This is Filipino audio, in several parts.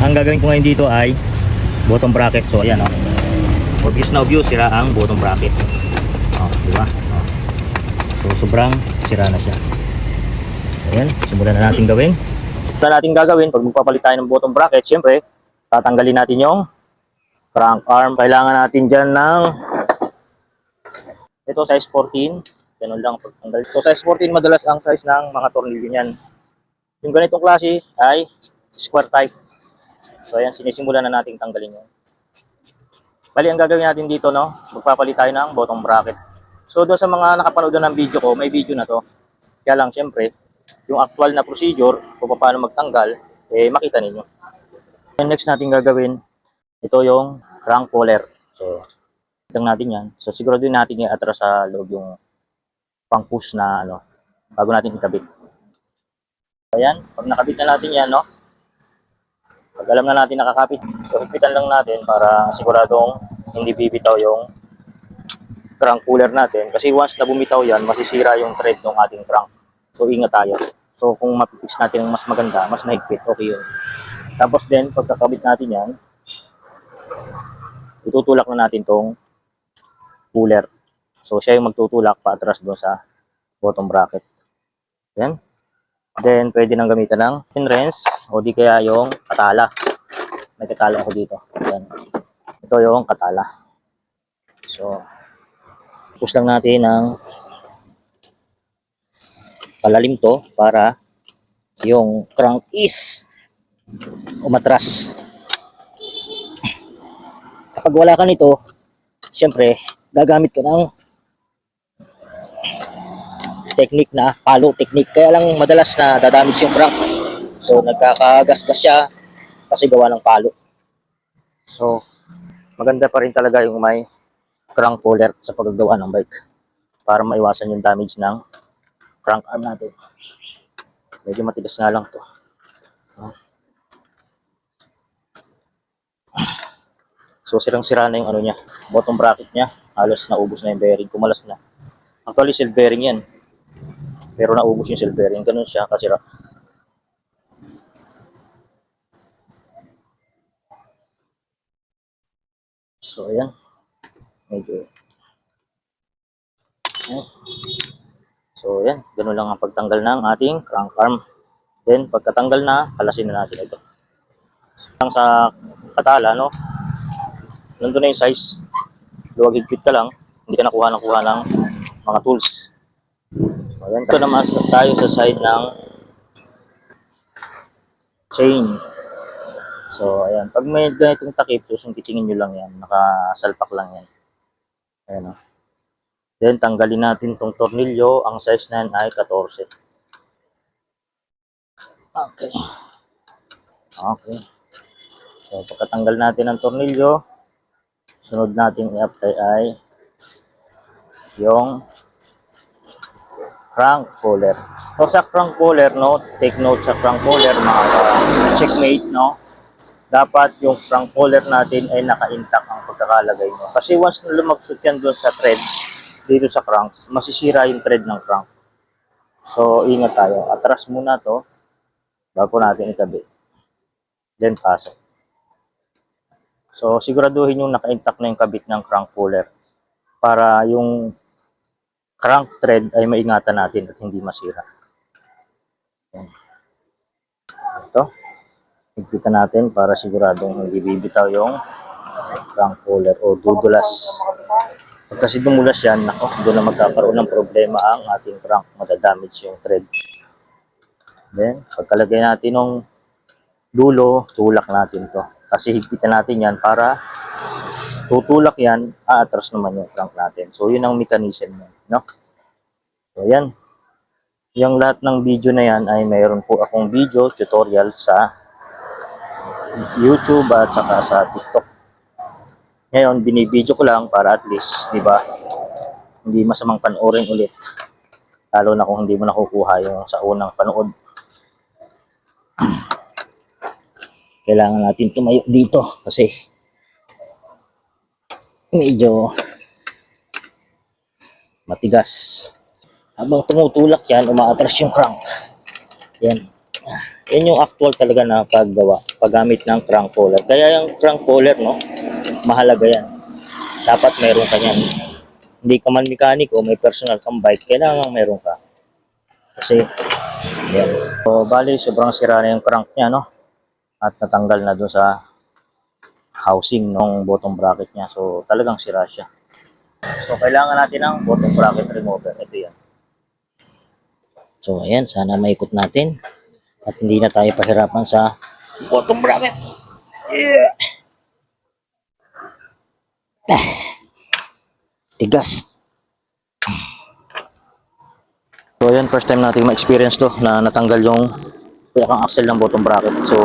Ang gagawin ko ngayon dito ay bottom bracket. So ayan, obvious na obvious, sira ang bottom bracket. Di ba? So sobrang sira na siya. Ayan, simulan na natin gawin. Ito natin gagawin pag magpapalit tayo ng bottom bracket. Siyempre, tatanggalin natin yung crank arm. Kailangan natin dyan ng ito size 14. Ganun lang pagtanggal. So size 14 madalas ang size ng mga tornilyo niyan. Yung ganitong klase ay square type. So ayan, sinisimulan na nating tanggalin yun. Bali, ang gagawin natin dito, magpapalit tayo ng bottom bracket. So doon sa mga nakapanood ng video ko, may video na to. Kaya lang, syempre, yung actual na procedure kung paano magtanggal, makita ninyo. And next natin gagawin, ito yung crank puller. So, itang natin yan. So siguro din natin i-atras sa loob yung pang-push na bago natin ikabit. Ayan, pag nakabit na natin yan, pag alam na natin nakakapit, so higpitan lang natin para siguradong hindi bibitaw yung crank puller natin. Kasi once na bumitaw yan, masisira yung thread ng ating crank. So ingat tayo. So kung mapipix natin ng mas maganda, mas mahigpit, okay yun. Tapos din, pagkakabit natin yan, itutulak na natin tong puller. So siya yung magtutulak paatras doon sa bottom bracket. Yan. Then, pwede nang gamitan ng pin wrench o di kaya yung katala. May katala ako dito. Ayan. Ito yung katala. So, push lang natin ng palalim to para yung crank is umatras. Kapag wala ka nito, syempre, gagamit ka ng technique na palo technique. Kaya lang madalas na dadamage yung crank. So nagkakagasgas siya kasi gawa ng palo. So maganda pa rin talaga yung may crank puller sa paggagawa ng bike para maiwasan yung damage ng crank arm natin. Medyo matigas nga lang to. So sirang-sira na yung niya, bottom bracket niya. Halos naubos na yung bearing, kumalas na. Actually silver bearing yan. Pero naubos yung silver bearing, ganun siya kasira. So ayan, medyo so ayan, ganun lang ang pagtanggal ng ating crank arm. Then pagkatanggal na, kalasin na natin ito. Lang sa katala, nandun na yung size. Luwag higpit ka lang, hindi ka nakuha ng mga tools. So ayan, ito naman tayo sa side ng chain. So, ayan. Pag may ganitong takip, susungkitingin nyo lang yan. Nakasalpak lang yan. Ayan, Then, tanggalin natin tong tornilyo. Ang size na yan ay 14. Okay. Okay. So, pagkatanggal natin ng tornilyo, sunod natin i-apply ay yung crank puller. So, sa crank puller, take note sa crank puller, mga checkmate, dapat yung crank puller natin ay naka-intact ang pagkakalagay mo. Kasi once na lumagsot yan doon sa thread, dito sa crank, masisira yung thread ng crank. So, ingat tayo. Atras muna to bago natin ikabit. Then, pasok. So, siguraduhin yung naka-intact na yung kabit ng crank puller para yung crank thread ay maingatan natin at hindi masira. Yan. Ito. Higpitan natin para siguradong hindi bibitaw yung crank puller o dudulas. Pag kasi dumulas yan, doon na magkakaroon ng problema ang ating crank. Madadamage yung thread. Then, pagkalagay natin ng dulo, tulak natin to. Kasi higpitan natin yan para tutulak yan, aatras naman yung crank natin. So, yun ang mechanism yan. So, yan. Yung lahat ng video na yan ay mayroon po akong video tutorial sa YouTube at saka sa TikTok. Ngayon, binibideo ko lang para at least, di ba, hindi masamang panoorin ulit. Lalo na kung hindi mo nakukuha yung sa unang panood. Kailangan natin tumayo dito kasi medyo matigas. Habang tumutulak yan, umaatras yung crank. Yan. Yan yung actual talaga na paggawa, paggamit ng crank puller. Kaya yung crank puller, no, mahalaga yan. Dapat meron ka yan. Hindi ka man mekaniko, may personal kang bike, kailangan meron ka. Kasi, yan. So, bali, sobrang sira na yung crank niya, no? At natanggal na dun sa housing ng bottom bracket niya. So, talagang sira siya. So, kailangan natin ng bottom bracket remover. Ito yan. So, ayan. Sana maikot natin. At hindi na tayo pahirapan sa bottom bracket. Yeah. Tigas. So, ayan. First time natin ma-experience to na natanggal yung pinakang axle ng bottom bracket. So,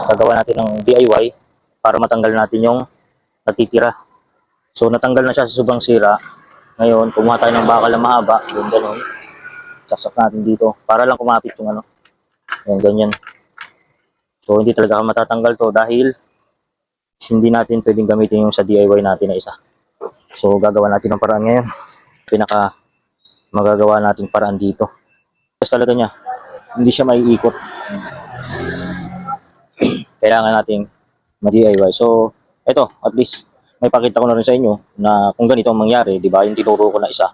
gagawa natin ng DIY para matanggal natin yung natitira. So, natanggal na siya sa sobrang sira. Ngayon, kumuha tayo ng bakal na mahaba. Yung ganun. Saksak natin dito. Para lang kumapit yung ano. Yan, ganyan. So, hindi talaga matatanggal to dahil hindi natin pwedeng gamitin yung sa DIY natin na isa. So, gagawa natin ng paraan ngayon. Pinaka magagawa natin paraan dito. Kasi talaga niya, hindi siya maiikot. Kailangan nating ma-DIY. So, eto, at least may pakita ko na rin sa inyo na kung ganito ang mangyari, di ba? Yung tinuro ko na isa.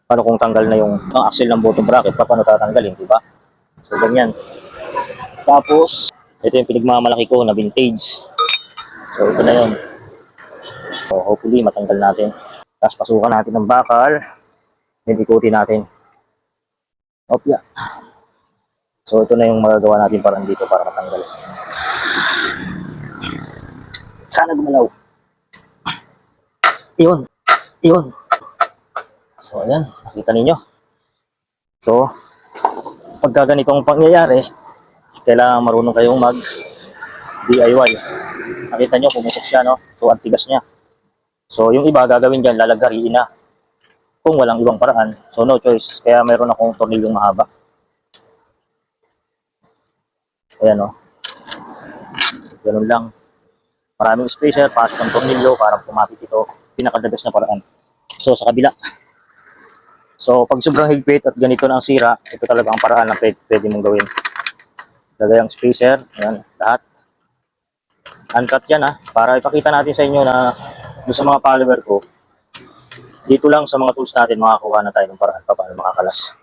Paano kung tanggal na yung ang axle ng bottom bracket, paano tatanggalin, di ba? So, ganyan. Tapos, ito yung pinagmamalaki ko na vintage. So, ito na yun. So, hopefully, matanggal natin. Tapos, pasukan natin ng bakal. Then, ikutin natin. Opya. So, ito na yung magagawa natin parang dito para matanggal. Sana gumalaw. Iyon. Iyon. So, ayan. Nakita ninyo. So, pagka ganitong pangyayari, kailangan marunong kayong mag-DIY. Nakita nyo, pumusok siya, no? So, ang tigas niya. So, yung iba gagawin dyan, lalagariin na. Kung walang ibang paraan. So, no choice. Kaya meron akong tornilyong mahaba. Ayan, no? Ganun lang. Maraming spacer, pasok ng tornilyo para pumapit ito. Pinakadagas na paraan. So, sa kabila. So, pag sobrang higpit at ganito na ang sira, ito talaga ang paraan na pwede mong gawin. Lagay ang spacer. Ayan, lahat. Uncut yan, ha. Para ipakita natin sa inyo na doon sa mga follower ko, dito lang sa mga tools natin, makakuha na tayo ng paraan pa paano makakalas.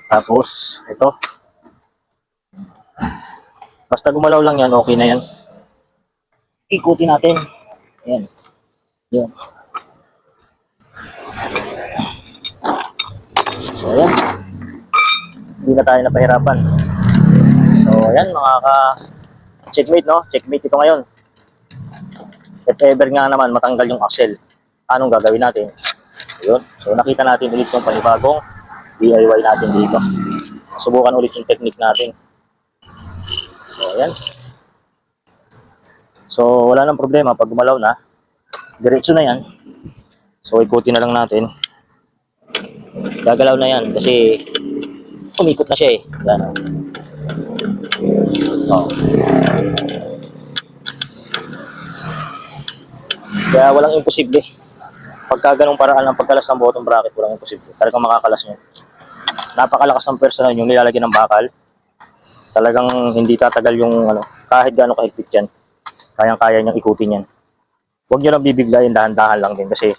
Tapos, ito. Basta gumalaw lang yan, okay na yan. Ikutin natin. Ayan. Yan. So, ayan. Hindi na tayo napahirapan. So, ayan, mga ka-checkmate, no? Checkmate ito ngayon. If ever nga naman matanggal yung axle, anong gagawin natin? Ayun. So, nakita natin ulit yung panibagong DIY natin dito. Subukan ulit yung technique natin. So, ayan. So, wala nang problema pag gumalaw na. Diretso na yan. So, ikutin na lang natin. Gagalaw na yan kasi umikot na siya eh. Yan. Oh. Kaya walang imposible. Pagka ganong paraan ng pagkalas ng bottom bracket, walang imposible. Talagang makakalas nyo. Napakalakas ng personal yung nilalagyan ng bakal. Talagang hindi tatagal yung ano, kahit gaano kahigpit yan. Kayang-kaya niyang ikutin yan. Huwag nyo lang bibiglayin, dahan-dahan lang din kasi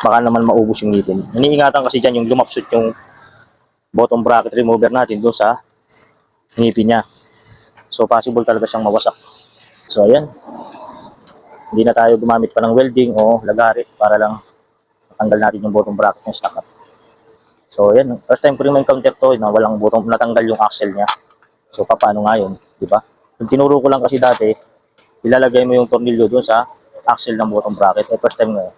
baka naman maubos yung ngipin. Iniingatan kasi dyan yung lumapsot yung bottom bracket remover natin doon sa ngipin niya. So possible talaga siyang mawasak. So ayan. Hindi na tayo gumamit pa ng welding o lagari para lang matanggal natin yung bottom bracket ng stock up. So ayan. First time ko rin ma-encounter to na walang bottom, natanggal yung axle niya. So paano nga yun? Diba? Yung tinuro ko lang kasi dati, ilalagay mo yung tornilyo doon sa axle ng bottom bracket. Eh, first time ngayon.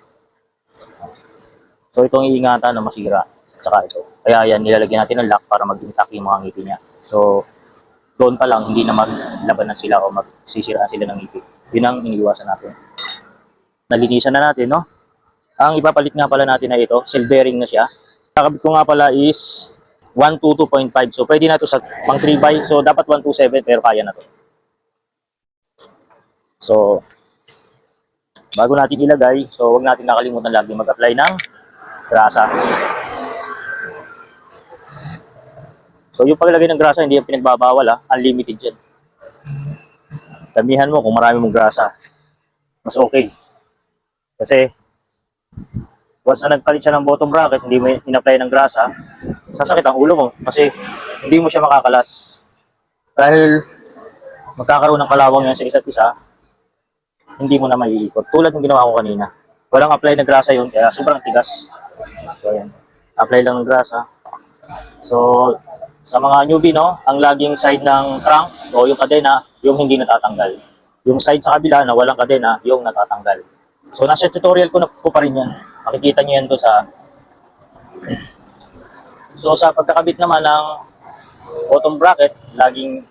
So, itong iingatan na masira. Saka ito. Kaya yan, nilalagyan natin ng lock para mag-intact yung mga ngipin niya. So, doon pa lang, hindi na maglaban na sila o magsisiraan sila ng ngipin. Yun ang iniiwasan natin. Nalinisan na natin, no? Ang ipapalit nga pala natin na ito, silk bearing na siya. Kakabit ko nga pala is 122.5. So, pwede na ito sa pang 3x. So, dapat 127 pero kaya na to. So, bago natin ilagay, so wag natin nakalimutan lagi mag-apply ng grasa. So yung paglagay ng grasa, hindi yung pinagbabawal unlimited yan. Damihan mo kung marami mong grasa. Mas okay. Kasi once na nagpalit siya ng bottom bracket, hindi mo in-apply ng grasa, sasakit ang ulo mo kasi hindi mo siya makakalas. Dahil magkakaroon ng kalawang yan sa isa't isa, hindi mo na maiikot. Tulad ng ginawa ko kanina. Walang apply na grasa yun, kaya sobrang tigas. So, ayan. Apply lang ng grasa. So, sa mga newbie, no, ang laging side ng crank o yung kadena, yung hindi natatanggal. Yung side sa kabila na walang kadena, yung natatanggal. So, nasa tutorial ko na po pa rin yan. Makikita nyo yan doon sa... So, sa pagkakabit naman ng bottom bracket, laging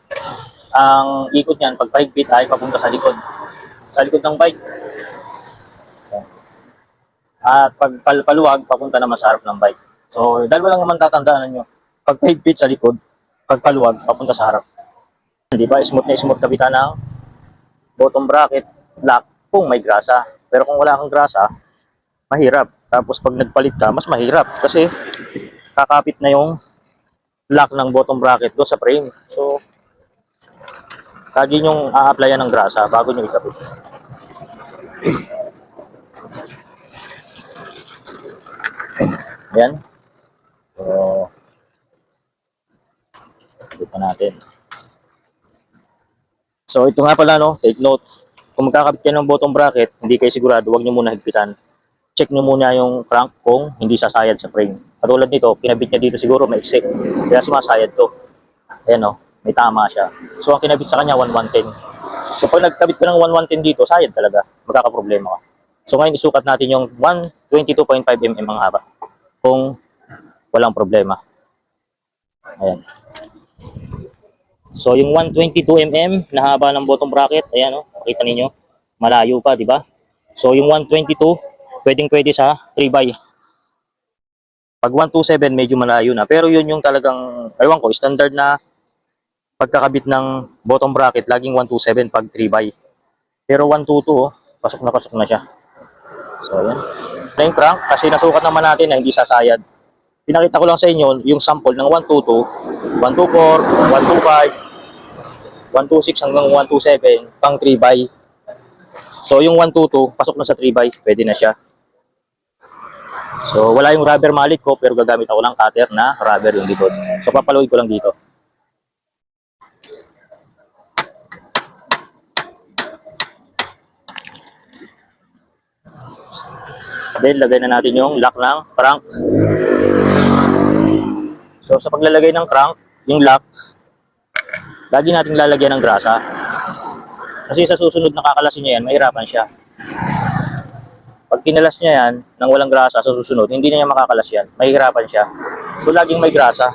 ang ikot niyan, pag pahigpit ay papunta sa likod. Sa likod ng bike. At pag paluwag, papunta naman sa harap ng bike. So, dalawa lang naman tatandaan nyo. Pag pahigpit sa likod, pag paluwag, papunta sa harap. Di ba? Smooth na smooth kabitan ng bottom bracket lock kung may grasa. Pero kung wala kang grasa, mahirap. Tapos pag nagpalit ka, mas mahirap. Kasi kakapit na yung lock ng bottom bracket doon sa frame. So, lagi nyong a-applyan ng grasa bago nyo ikabit. Ayan. So, ikabit na natin. So, ito nga pala, no, take note. Kung magkakabit kayo ng bottom bracket, hindi kayo sigurado, huwag nyo muna higpitan. Check nyo muna yung crank kung hindi sasayad sa frame. Katulad nito, kinabit niya dito siguro may exit. Kaya sumasayad to. Ayan, no, may tama siya. So, ang kinabit sa kanya, 1110. So, pag nagkabit ka ng 1110 dito, sayad talaga. Magkakaproblema ka. So, ngayon isukat natin yung 122.5 mm ang haba. Kung walang problema. Ayan. So, yung 122 mm na haba ng bottom bracket, ayan, no, makita ninyo, malayo pa, di ba? So, yung 122, pwedeng-pwede sa 3x. Pag 127, medyo malayo na. Pero yun yung talagang, ewan ko, standard na pagkakabit ng bottom bracket, laging 127 pag 3x. Pero 122, pasok na siya. So, ayan. Na yung crank, kasi nasukat naman natin na hindi sasayad. Pinakita ko lang sa inyo yung sample ng 122, 124, 125, 126 hanggang 127 pang 3x. So yung 122 pasok na sa 3x, pwede na siya. So wala yung rubber mallet ko pero gagamit ako ng cutter na rubber yung likod. So papaluin ko lang dito. Then lagay na natin yung lock ng crank. So sa paglalagay ng crank, yung lock, lagi nating lalagyan ng grasa. Kasi sa susunod na kakalasin niya yan, mahirapan siya. Pag kinalas niya yan, nang walang grasa sa susunod, hindi na niya makakalas yan. Mahirapan siya. So laging may grasa.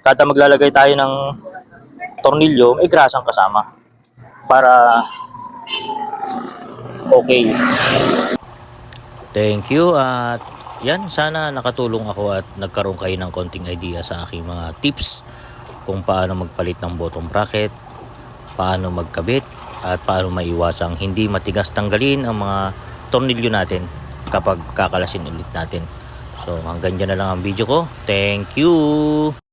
Kada maglalagay tayo ng tornilyo, may grasang kasama. Para okay. Thank you at yan, sana nakatulong ako at nagkaroon kayo ng konting idea sa aking mga tips kung paano magpalit ng bottom bracket, paano magkabit, at paano maiwasang hindi matigas tanggalin ang mga tornilyo natin kapag kakalasin ulit natin. So hanggang dyan na lang ang video ko. Thank you!